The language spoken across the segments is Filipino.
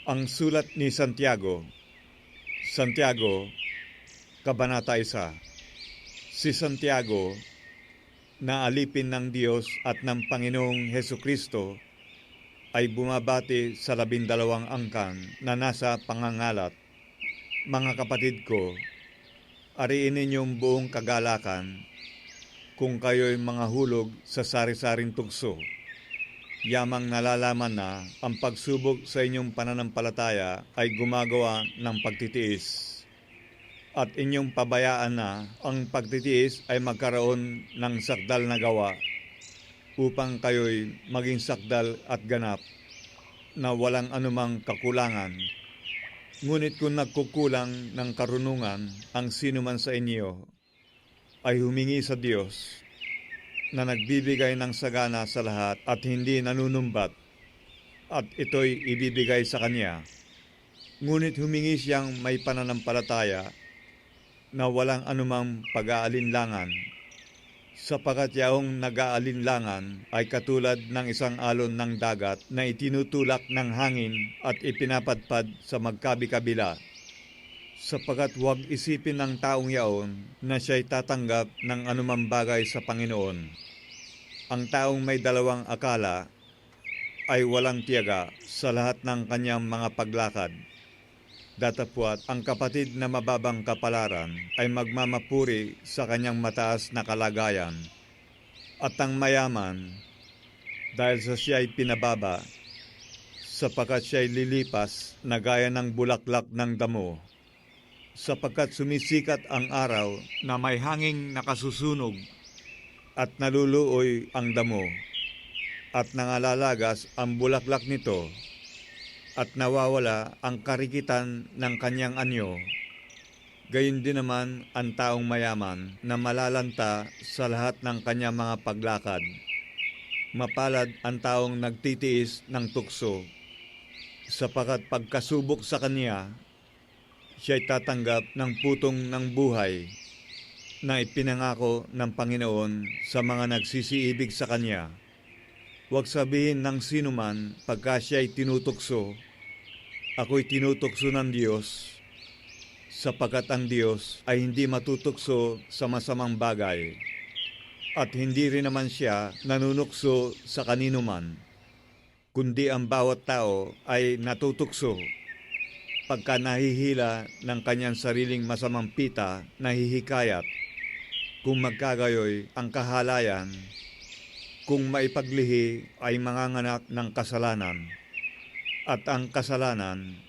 Ang sulat ni Santiago, Kabanata 1. Si Santiago, na alipin ng Diyos at ng Panginoong Hesukristo, ay bumabati sa 12 angkan na nasa pangangalat. Mga kapatid ko, ariin ninyong buong kagalakan kung kayo'y mga hulog sa sari-saring tugso. Yamang nalalaman na ang pagsubok sa inyong pananampalataya ay gumagawa ng pagtitiis. At inyong pabayaan na ang pagtitiis ay magkaroon ng sakdal na gawa upang kayo'y maging sakdal at ganap na walang anumang kakulangan. Ngunit kung nagkukulang ng karunungan ang sino man sa inyo, ay humingi sa Diyos na nagbibigay ng sagana sa lahat at hindi nanunumbat, at ito'y ibibigay sa Kanya. Ngunit humingi siyang may pananampalataya na walang anumang pag-aalinlangan, sapagkat yaong nag-aalinlangan ay katulad ng isang alon ng dagat na itinutulak ng hangin at ipinapadpad sa magkabi-kabila. Sapagkat huwag isipin ng taong yaon na siya'y tatanggap ng anumang bagay sa Panginoon. Ang taong may dalawang akala ay walang tiyaga sa lahat ng kanyang mga paglakad. Datapwat ang kapatid na mababang kapalaran ay magmamapuri sa kanyang mataas na kalagayan. At ang mayaman, dahil sa siya'y pinababa, sapagkat siya'y lilipas na gaya ng bulaklak ng damo. Sapagkat sumisikat ang araw na may hanging nakasusunog at naluluoy ang damo, at nangalalagas ang bulaklak nito, at nawawala ang karikitan ng kanyang anyo. Gayon din naman ang taong mayaman na malalanta sa lahat ng kanyang mga paglakad. Mapalad ang taong nagtitiis ng tukso, sapagkat pagkasubok sa kanya, siya'y tatanggap ng putong ng buhay na ipinangako ng Panginoon sa mga nagsisiibig sa Kanya. Huwag sabihin ng sino man pagka siya'y tinutukso, ako'y tinutukso ng Diyos, sapagkat ang Diyos ay hindi matutukso sa masamang bagay, at hindi rin naman siya nanunukso sa kanino man, kundi ang bawat tao ay natutukso pagka nahihila ng kanyang sariling masamang pita na hihikayat. Kung magkagayoy ang kahalayan, kung maipaglihi ay manganganak ng kasalanan, at ang kasalanan,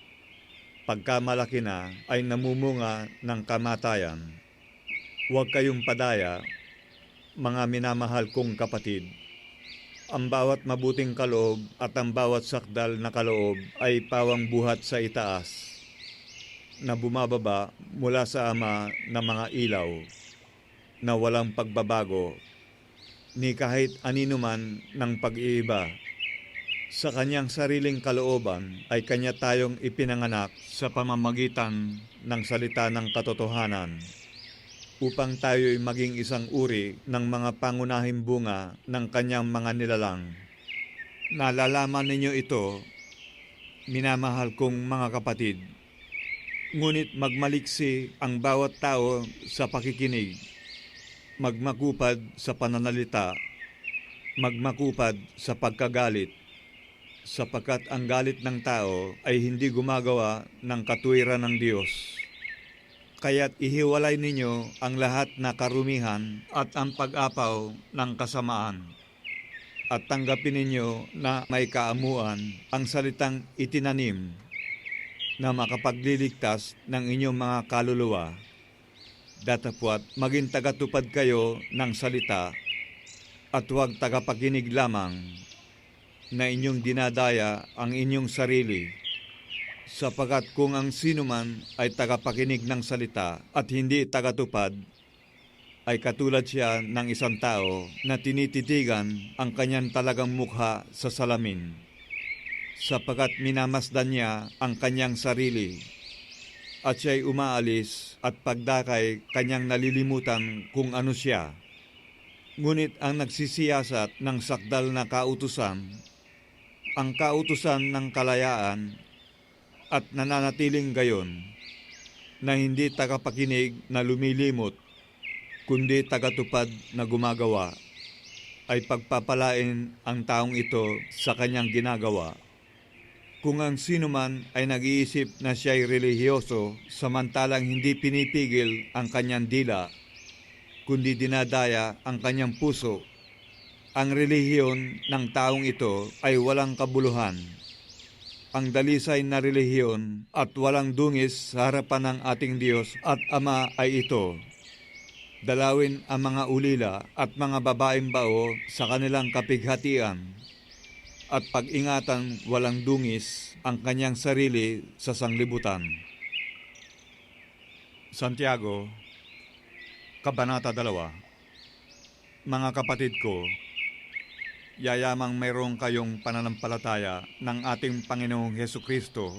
pagka malaki na, ay namumunga ng kamatayan. Huwag kayong padaya, mga minamahal kong kapatid. Ang bawat mabuting kaloob at ang bawat sakdal na kaloob ay pawang buhat sa itaas, na bumababa mula sa Ama ng mga ilaw, na walang pagbabago, ni kahit anino man ng pag-iiba. Sa kanyang sariling kalooban ay kanya tayong ipinanganak sa pamamagitan ng salita ng katotohanan, upang tayo'y maging isang uri ng mga pangunahing bunga ng kanyang mga nilalang. Nalalaman ninyo ito, minamahal kong mga kapatid, ngunit magmaliksi ang bawat tao sa pakikinig, magmakupad sa pananalita, magmakupad sa pagkagalit, sapagkat ang galit ng tao ay hindi gumagawa ng katuwiran ng Diyos. Kaya't ihiwalay ninyo ang lahat na karumihan at ang pag-apaw ng kasamaan, at tanggapin ninyo na may kaamuan ang salitang itinanim na makapagliligtas ng inyong mga kaluluwa. Datapwat maging tagatupad kayo ng salita, at huwag tagapakinig lamang na inyong dinadaya ang inyong sarili, sapagkat kung ang sino man ay tagapakinig ng salita at hindi tagatupad, ay katulad siya ng isang tao na tinititigan ang kanyang talagang mukha sa salamin, sapagkat minamasdan niya ang kanyang sarili, at siya'y umaalis at pagdakay kanyang nalilimutan kung ano siya. Ngunit ang nagsisiyasat ng sakdal na kautusan, ang kautusan ng kalayaan, at nananatiling gayon na hindi tagapakinig na lumilimot, kundi tagatupad na gumagawa, ay pagpapalain ang taong ito sa kanyang ginagawa. Kung ang sino man ay nag-iisip na siya'y relihiyoso, samantalang hindi pinipigil ang kanyang dila, kundi dinadaya ang kanyang puso, ang relihiyon ng taong ito ay walang kabuluhan. Ang dalisay na relihiyon at walang dungis sa harapan ng ating Diyos at Ama ay ito: dalawin ang mga ulila at mga babaeng bao sa kanilang kapighatian, at pag-ingatan walang dungis ang kanyang sarili sa sanglibutan. Santiago, Kabanata 2. Mga kapatid ko, yayamang mayroong kayong pananampalataya ng ating Panginoong Hesukristo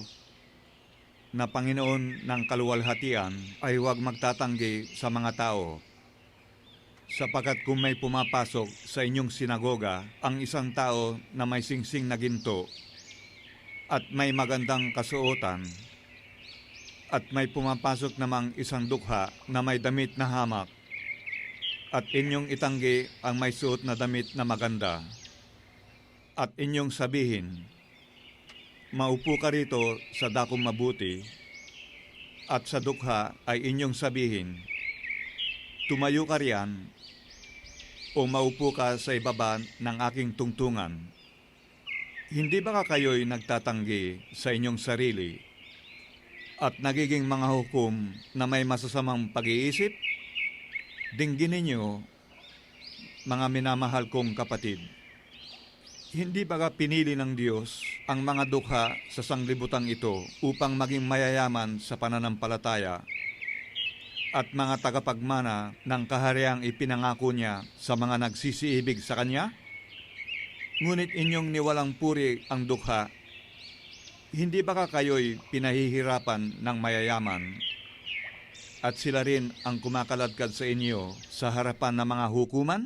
na Panginoon ng kaluwalhatian, ay huwag magtatanggi sa mga tao. Sapagkat kung may pumapasok sa inyong sinagoga ang isang tao na may singsing na ginto at may magandang kasuotan, at may pumapasok namang isang dukha na may damit na hamak, at inyong itanggi ang may suot na damit na maganda, at inyong sabihin, maupo ka rito sa dakong mabuti, at sa dukha ay inyong sabihin, tumayo ka riyan, o maupo ka sa ibaba ng aking tungtungan. Hindi ba kayo'y nagtatanggi sa inyong sarili at nagiging mga hukom na may masasamang pag-iisip? Dinggin ninyo, mga minamahal kong kapatid, hindi ba pinili ng Diyos ang mga dukha sa sanglibutang ito upang maging mayayaman sa pananampalataya at mga tagapagmana ng kahariang ipinangako niya sa mga nagsisiibig sa Kanya? Ngunit inyong niwalang puri ang dukha. Hindi ba kayo'y pinahihirapan ng mayayaman at sila rin ang kumakaladkad sa inyo sa harapan ng mga hukuman?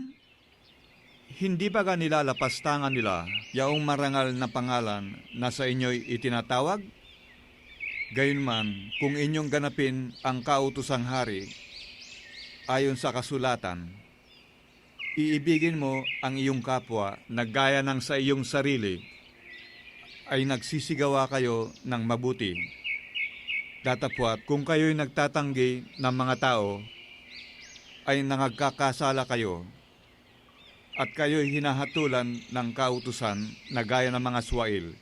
Hindi ba nilalapastangan nila yaong marangal na pangalan na sa inyo'y itinatawag? Gayunman, kung inyong ganapin ang kautosang hari, ayon sa kasulatan, iibigin mo ang iyong kapwa na gaya ng sa iyong sarili, ay nagsisigawa kayo ng mabuti. Datapwat, kung kayo'y nagtatanggi ng mga tao, ay nangagkakasala kayo, at kayo'y hinahatulan ng kautusan na gaya ng mga swail.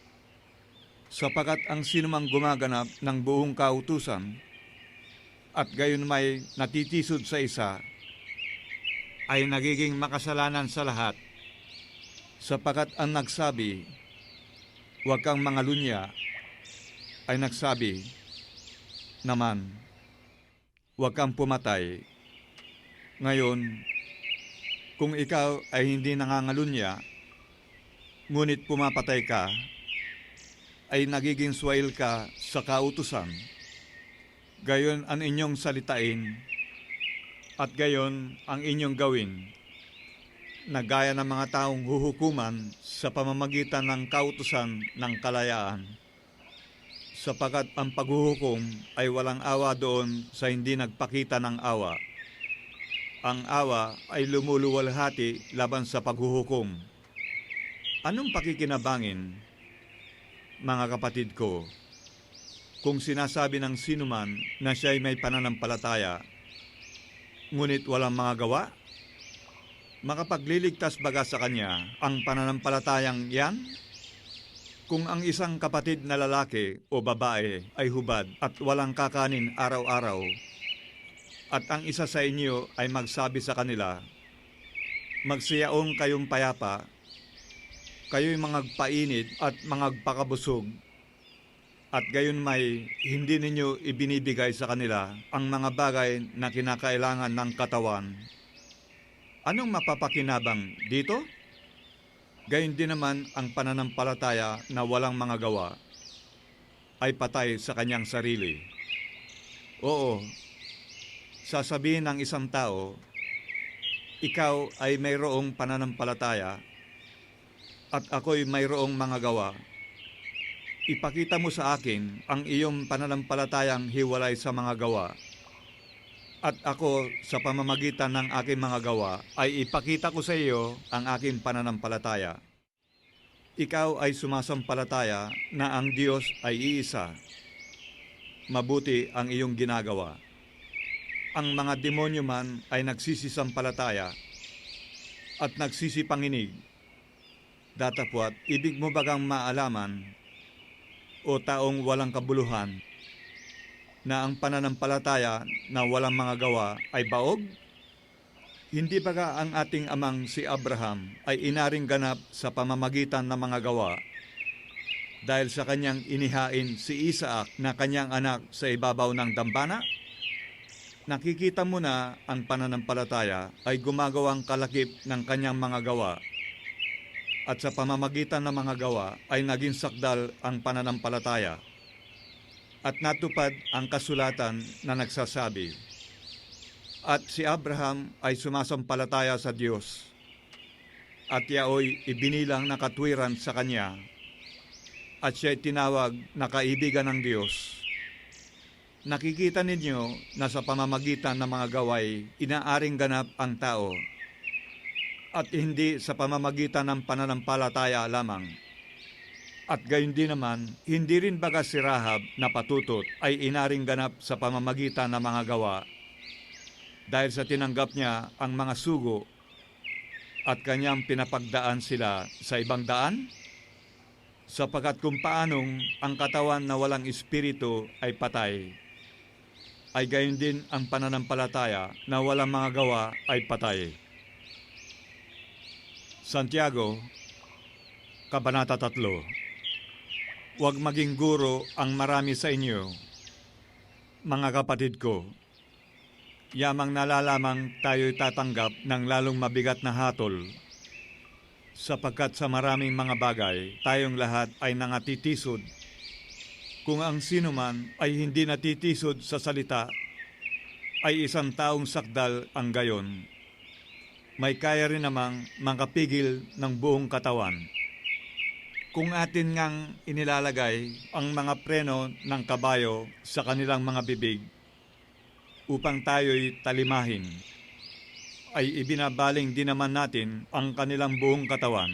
Sapagat ang sinumang gumaganap ng buong kautusan at gayon may natitisod sa isa, ay nagiging makasalanan sa lahat. Sapagat ang nagsabi, huwag kang mangalunya, ay nagsabi naman, huwag kang pumatay. Ngayon, kung ikaw ay hindi nangangalunya, ngunit pumapatay ka, ay nagiging swail ka sa kautusan. Gayon ang inyong salitain, at gayon ang inyong gawin, na gaya ng mga taong huhukuman sa pamamagitan ng kautusan ng kalayaan. Sapagat ang paghuhukom ay walang awa doon sa hindi nagpakita ng awa. Ang awa ay lumuluwalhati laban sa paghuhukom. Anong pakikinabangin, mga kapatid ko, kung sinasabi ng sinuman na siya'y may pananampalataya, ngunit walang mga gawa? Makapagliligtas baga sa kanya ang pananampalatayang yan? Kung ang isang kapatid na lalaki o babae ay hubad at walang kakanin araw-araw, at ang isa sa inyo ay magsabi sa kanila, magsiyaong kayong payapa, kayo'y mangagpainit at mangagpakabusog, at gayon may hindi ninyo ibinibigay sa kanila ang mga bagay na kinakailangan ng katawan. Anong mapapakinabang dito? Gayon din naman ang pananampalataya na walang mga gawa ay patay sa kanyang sarili. Oo, sasabihin ng isang tao, ikaw ay mayroong pananampalataya at ako'y mayroong mga gawa. ipakita mo sa akin ang iyong pananampalatayang hiwalay sa mga gawa. At ako, sa pamamagitan ng aking mga gawa, ay ipakita ko sa iyo ang aking pananampalataya. Ikaw ay sumasampalataya na ang Diyos ay iisa. Mabuti ang iyong ginagawa. Ang mga demonyo man ay nagsisisampalataya at nagsisipanginig. Datapwat, ibig mo bagang maalaman o taong walang kabuluhan na ang pananampalataya na walang mga gawa ay baog? Hindi baga ang ating amang si Abraham ay inaring ganap sa pamamagitan ng mga gawa dahil sa kanyang inihain si Isaac na kanyang anak sa ibabaw ng dambana? Nakikita mo na ang pananampalataya ay gumagawang kalakip ng kanyang mga gawa at sa pamamagitan ng mga gawa ay naging sakdal ang pananampalataya. At natupad ang kasulatan na nagsasabi, at si Abraham ay sumasampalataya sa Diyos, at yaoy ibinilang na katwiran sa kanya, at siya'y tinawag na kaibigan ng Diyos. Nakikita ninyo na sa pamamagitan ng mga gaway, inaaring ganap ang tao, at hindi sa pamamagitan ng pananampalataya lamang. At gayon din naman, hindi rin baga si Rahab na patutot ay inaring ganap sa pamamagitan ng mga gawa dahil sa tinanggap niya ang mga sugo at kanyang pinapagdaan sila sa ibang daan? Sapagkat kung paanong ang katawan na walang espiritu ay patay, ay gayon din ang pananampalataya na walang mga gawa ay patay. Santiago, Kabanata 3. Huwag maging guro ang marami sa inyo, mga kapatid ko. Yamang nalalamang tayo'y tatanggap ng lalong mabigat na hatol, sapagkat sa maraming mga bagay, tayong lahat ay nangatitisod. Kung ang sino man ay hindi natitisod sa salita, ay isang taong sakdal ang gayon. May kaya rin namang makapigil ng buong katawan. Kung atin ngang inilalagay ang mga preno ng kabayo sa kanilang mga bibig upang tayo'y talimahin, ay ibinabaling din naman natin ang kanilang buong katawan.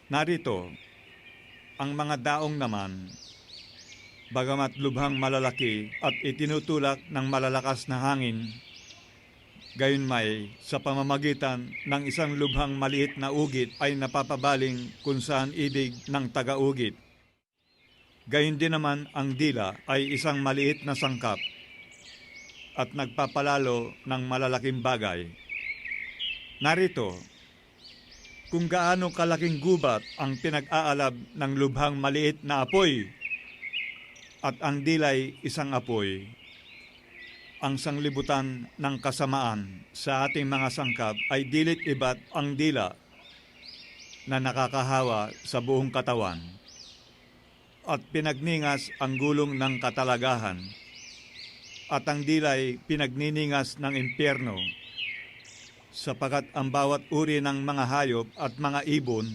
Narito, ang mga daong naman, bagamat lubhang malalaki at itinutulak ng malalakas na hangin, gayunmay, sa pamamagitan ng isang lubhang maliit na ugit ay napapabaling kung saan ibig ng taga-ugit. Gayon din naman ang dila ay isang maliit na sangkap at nagpapalalo ng malalaking bagay. Narito, kung gaano kalaking gubat ang pinag-aalab ng lubhang maliit na apoy at ang dilay isang apoy, ang sanglibutan ng kasamaan sa ating mga sangkap ay dilit iba't ang dila na nakakahawa sa buong katawan at pinagningas ang gulong ng katalagahan at ang dilay pinagniningas ng impyerno sapagkat ang bawat uri ng mga hayop at mga ibon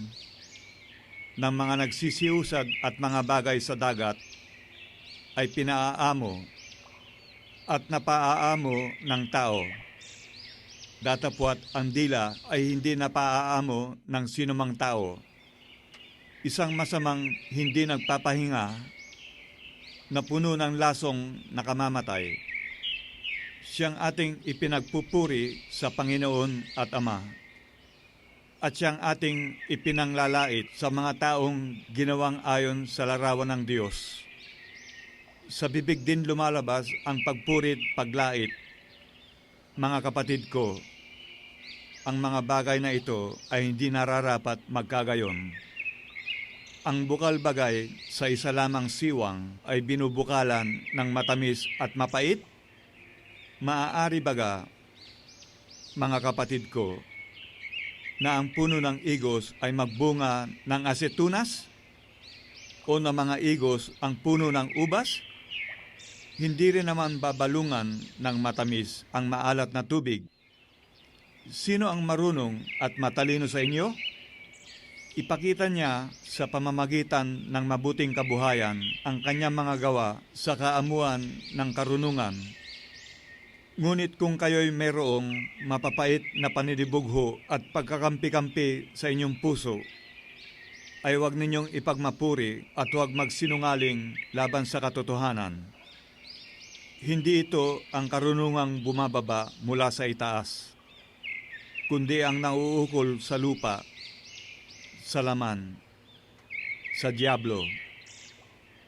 ng mga nagsisiusad at mga bagay sa dagat ay pinaaamo at napaaamo ng tao. Datapwat ang dila ay hindi napaaamo ng sinumang tao. Isang masamang hindi nagpapahinga na puno ng lasong nakamamatay. Siyang ating ipinagpupuri sa Panginoon at Ama. At siyang ating ipinanglalait sa mga taong ginawang ayon sa larawan ng Diyos. Sa bibig din lumalabas ang pagpurit, paglait. Mga kapatid ko, ang mga bagay na ito ay hindi nararapat magkagayon. Ang bukal bagay sa isa lamang siwang ay binubukalan ng matamis at mapait? Maaari baga, mga kapatid ko, na ang puno ng igos ay magbunga ng asetunas? O na mga igos ang puno ng ubas? Hindi rin naman babalungan ng matamis ang maalat na tubig. Sino ang marunong at matalino sa inyo? Ipakita niya sa pamamagitan ng mabuting kabuhayan ang kanyang mga gawa sa kaamuan ng karunungan. Ngunit kung kayo'y mayroong mapapait na panidibugho at pagkakampi-kampi sa inyong puso, ay huwag ninyong ipagmapuri at huwag magsinungaling laban sa katotohanan. Hindi ito ang karunungang bumababa mula sa itaas, kundi ang nauukol sa lupa, sa laman, sa diablo,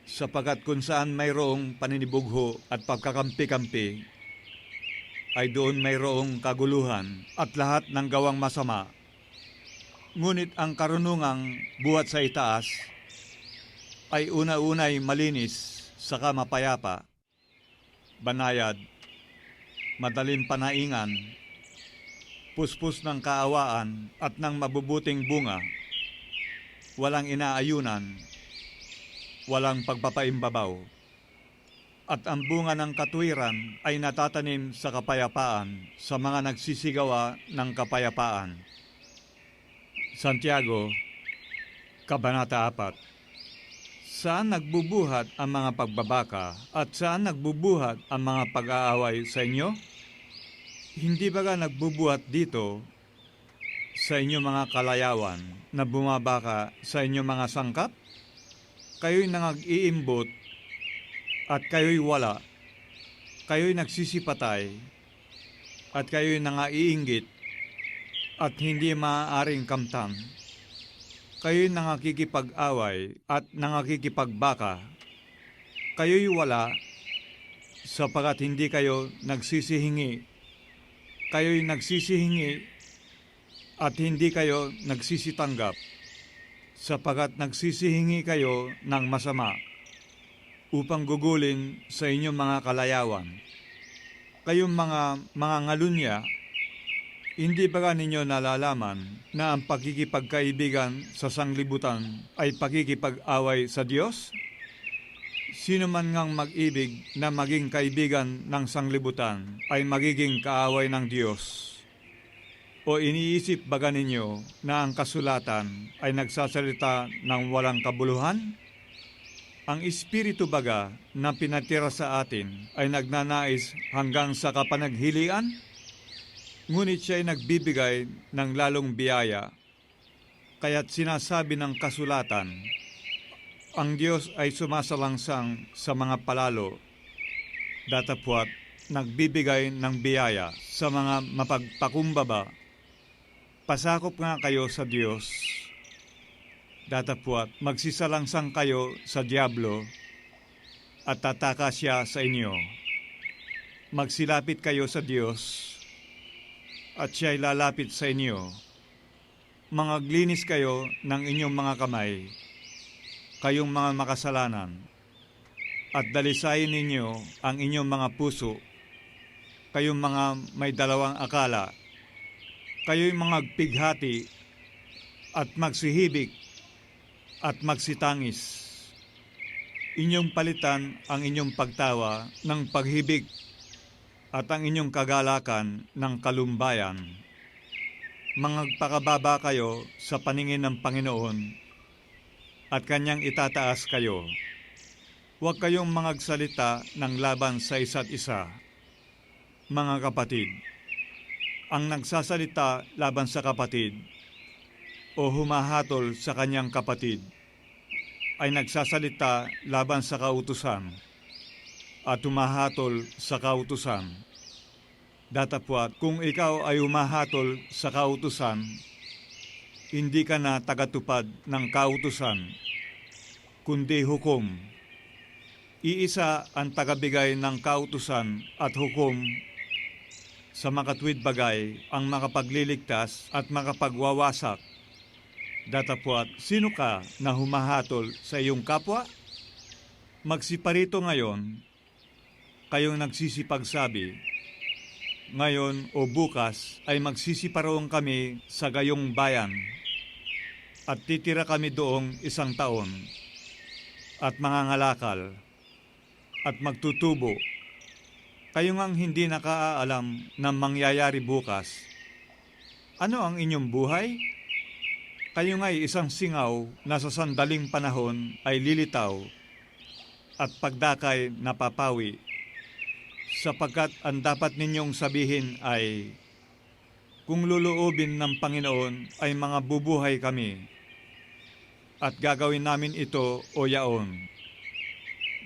sapagkat kung saan mayroong paninibugho at pagkakampi-kampi, ay doon mayroong kaguluhan at lahat ng gawang masama. Ngunit ang karunungang buhat sa itaas ay una-unay malinis saka mapayapa, banayad, madaling panaingan, puspos ng kaawaan at ng mabubuting bunga, walang inaayunan, walang pagpapaimbabaw. At ang bunga ng katuwiran ay natatanim sa kapayapaan sa mga nagsisigawa ng kapayapaan. Santiago, Kabanata 4. Saan nagbubuhat ang mga pagbabaka at saan nagbubuhat ang mga pag-aaway sa inyo? Hindi ba nagbubuhat dito sa inyong mga kalayawan na bumabaka sa inyong mga sangkap? Kayo'y nangag-iimbot at kayo'y wala, kayo'y nagsisipatay, at kayo'y nangaiinggit, at hindi maaaring kamtan. Kayo'y nangakikipag-away at nangakikipagbaka. Kayo'y wala, sapagat hindi kayo nagsisihingi. Kayo'y nagsisihingi, at hindi kayo nagsisitanggap, sapagat nagsisihingi kayo ng masama, upang gugulin sa inyong mga kalayawan. Kayong mga ngalunya, hindi ba ninyo nalalaman na ang pagkikipagkaibigan sa sanglibutan ay pagkikipag-away sa Diyos? Sino man ngang mag-ibig na maging kaibigan ng sanglibutan ay magiging kaaway ng Diyos. O iniisip ba ninyo na ang kasulatan ay nagsasalita ng walang kabuluhan? Ang Espiritu baga na pinatira sa atin ay nagnanais hanggang sa kapanaghilian, ngunit siya ay nagbibigay ng lalong biyaya. Kaya't sinasabi ng kasulatan, ang Diyos ay sumasalangsang sa mga palalo, datapwat nagbibigay ng biyaya sa mga mapagpakumbaba. Pasakop nga kayo sa Diyos, datapwat magsisalangsang kayo sa diablo at tataka siya sa inyo. Magsilapit kayo sa Diyos at siya'y lalapit sa inyo. Mangaglinis kayo ng inyong mga kamay, kayong mga makasalanan, at dalisayin ninyo ang inyong mga puso, kayong mga may dalawang akala, kayo'y mangagpighati at magsihibik at magsitangis. Inyong palitan ang inyong pagtawa ng paghibig at ang inyong kagalakan ng kalumbayan. Mangagpakababa kayo sa paningin ng Panginoon at kanyang itataas kayo. Huwag kayong mangagsalita ng laban sa isa't isa. Mga kapatid, ang nagsasalita laban sa kapatid o humahatol sa kanyang kapatid ay nagsasalita laban sa kautusan at humahatol sa kautusan. Datapwat kung ikaw ay humahatol sa kautusan, hindi ka na tagatupad ng kautusan, kundi hukom. Iisa ang tagabigay ng kautusan at hukom sa makatwid bagay ang makapagliligtas at makapagwawasak. Datapwat, sino ka na humahatol sa iyong kapwa? Magsiparito ngayon, kayong nagsisipagsabi, ngayon o bukas ay magsisiparoon kami sa gayong bayan at titira kami doong 1 taon at mangangalakal at magtutubo. Kayo ngang hindi nakaalam na mangyayari bukas. Ano ang inyong buhay? Kayo nga'y isang singaw na sa sandaling panahon ay lilitaw at pagdakay napapawi, sapagkat ang dapat ninyong sabihin ay, kung luluobin ng Panginoon ay mga bubuhay kami, at gagawin namin ito o yaon.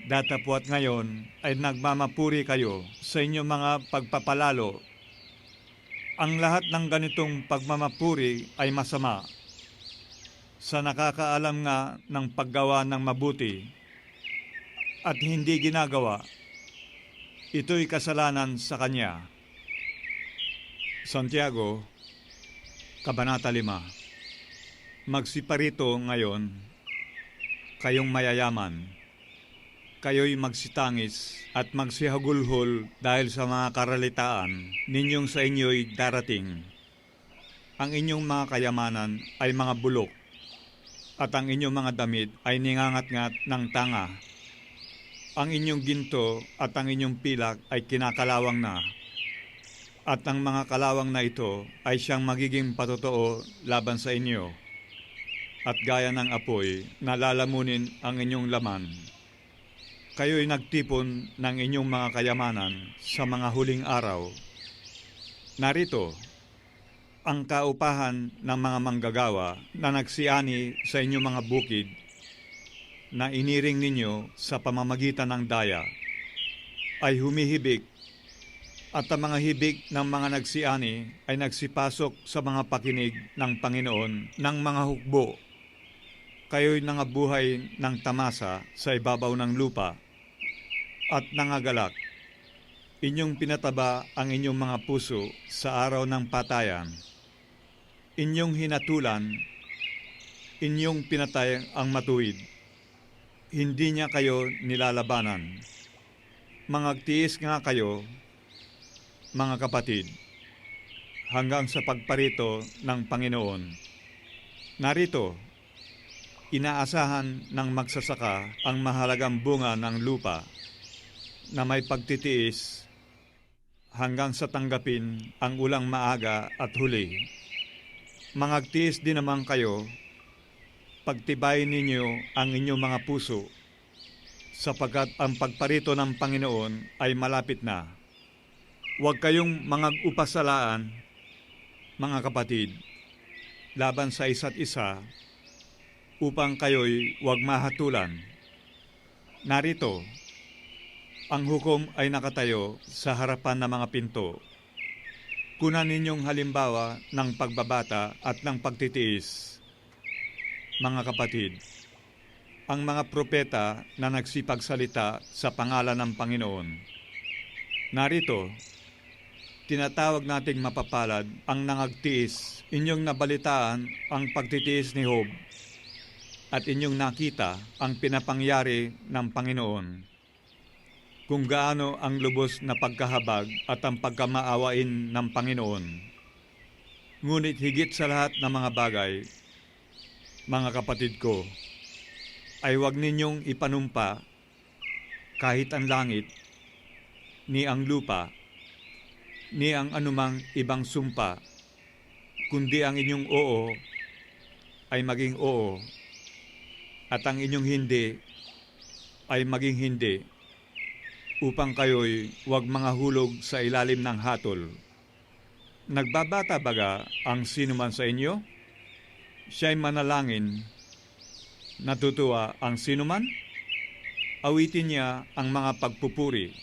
Datapwat ngayon ay nagmamapuri kayo sa inyong mga pagpapalalo. Ang lahat ng ganitong pagmamapuri ay masama, sa nakakaalam nga ng paggawa ng mabuti at hindi ginagawa. Ito'y kasalanan sa kanya. Santiago, Kabanata 5. Magsiparito ngayon, kayong mayayaman. Kayo'y magsitangis at magsihagulhol dahil sa mga karalitaan ninyong sa inyo'y darating. Ang inyong mga kayamanan ay mga bulok, at ang inyong mga damit ay ningangat-ngat ng tanga. Ang inyong ginto at ang inyong pilak ay kinakalawang na, at ang mga kalawang na ito ay siyang magiging patotoo laban sa inyo, at gaya ng apoy na lalamunin ang inyong laman. Kayo'y nagtipon ng inyong mga kayamanan sa mga huling araw. Narito ang kaupahan ng mga manggagawa na nagsiani sa inyong mga bukid, na iniring ninyo sa pamamagitan ng daya, ay humihibik, at ang mga hibik ng mga nagsiani ay nagsipasok sa mga pakinig ng Panginoon ng mga hukbo. Kayo'y nangabuhay ng tamasa sa ibabaw ng lupa, at nangagalak. Inyong pinataba ang inyong mga puso sa araw ng patayan. Inyong hinatulan, inyong pinatay ang matuwid. Hindi niya kayo nilalabanan. Mangagtiis nga kayo, mga kapatid, hanggang sa pagparito ng Panginoon. Narito, inaasahan ng magsasaka ang mahalagang bunga ng lupa, na may pagtitiis hanggang sa tanggapin ang ulang maaga at huli. Mangagtiis din naman kayo, pagtibayin ninyo ang inyong mga puso, sapagkat ang pagparito ng Panginoon ay malapit na. Huwag kayong mangag-upasalaan, mga kapatid, laban sa isa't isa, upang kayo'y huwag mahatulan. Narito, ang hukom ay nakatayo sa harapan ng mga pinto. Kunan ninyong halimbawa ng pagbabata at ng pagtitiis. Mga kapatid, ang mga propeta na nagsipagsalita sa pangalan ng Panginoon. Narito, tinatawag nating mapapalad ang nangagtiis. Inyong nabalitaan ang pagtitiis ni Job, at inyong nakita ang pinapangyari ng Panginoon, kung gaano ang lubos na pagkahabag at ang pagkamaawain ng Panginoon. Ngunit higit sa lahat ng mga bagay, mga kapatid ko, ay huwag ninyong ipanumpa kahit ang langit, ni ang lupa, ni ang anumang ibang sumpa, kundi ang inyong oo ay maging oo, at ang inyong hindi ay maging hindi, upang kayo'y huwag mangahulog sa ilalim ng hatol. Nagbabata baga ang sinuman sa inyo? Siya'y manalangin. Natutuwa ang sinuman? Awitin niya ang mga pagpupuri.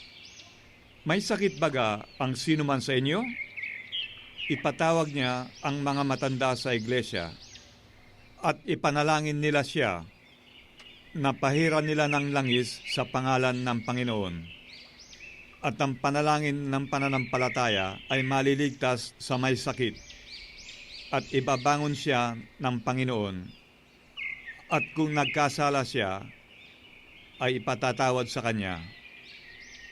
May sakit baga ang sinuman sa inyo? Ipatawag niya ang mga matanda sa iglesia, at ipanalangin nila siya, na pahiran nila ng langis sa pangalan ng Panginoon. At ang panalangin ng pananampalataya ay maliligtas sa may sakit, at ibabangon siya ng Panginoon. At kung nagkasala siya, ay ipatatawad sa kanya.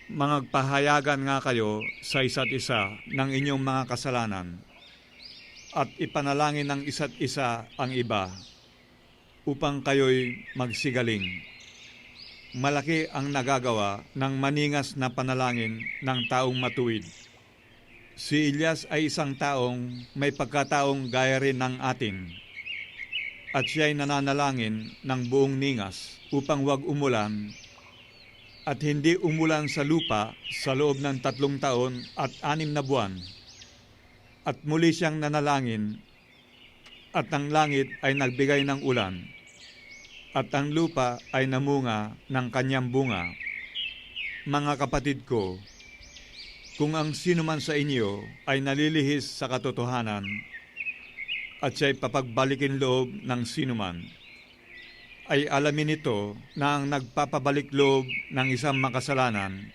Mangagpahayagan nga kayo sa isa't isa ng inyong mga kasalanan, at ipanalangin ng isa't isa ang iba, upang kayo'y magsigaling. Malaki ang nagagawa ng maningas na panalangin ng taong matuwid. Si Elias ay isang taong may pagkataong gaya rin ng atin. at siya'y nananalangin ng buong ningas upang wag umulan at hindi umulan sa lupa sa loob ng 3 taon at 6 na buwan. At muli siyang nanalangin at ang langit ay nagbigay ng ulan at ang lupa ay namunga ng kanyang bunga. Mga kapatid ko, kung ang sino man sa inyo ay nalilihis sa katotohanan at siya'y papagbalikin loob ng sino man, ay alamin nito na ang nagpapabalik loob ng isang makasalanan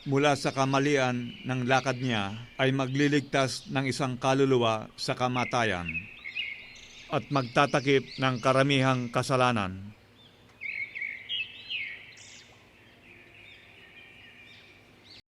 mula sa kamalian ng lakad niya ay magliligtas ng isang kaluluwa sa kamatayan at magtatakip ng karamihang kasalanan.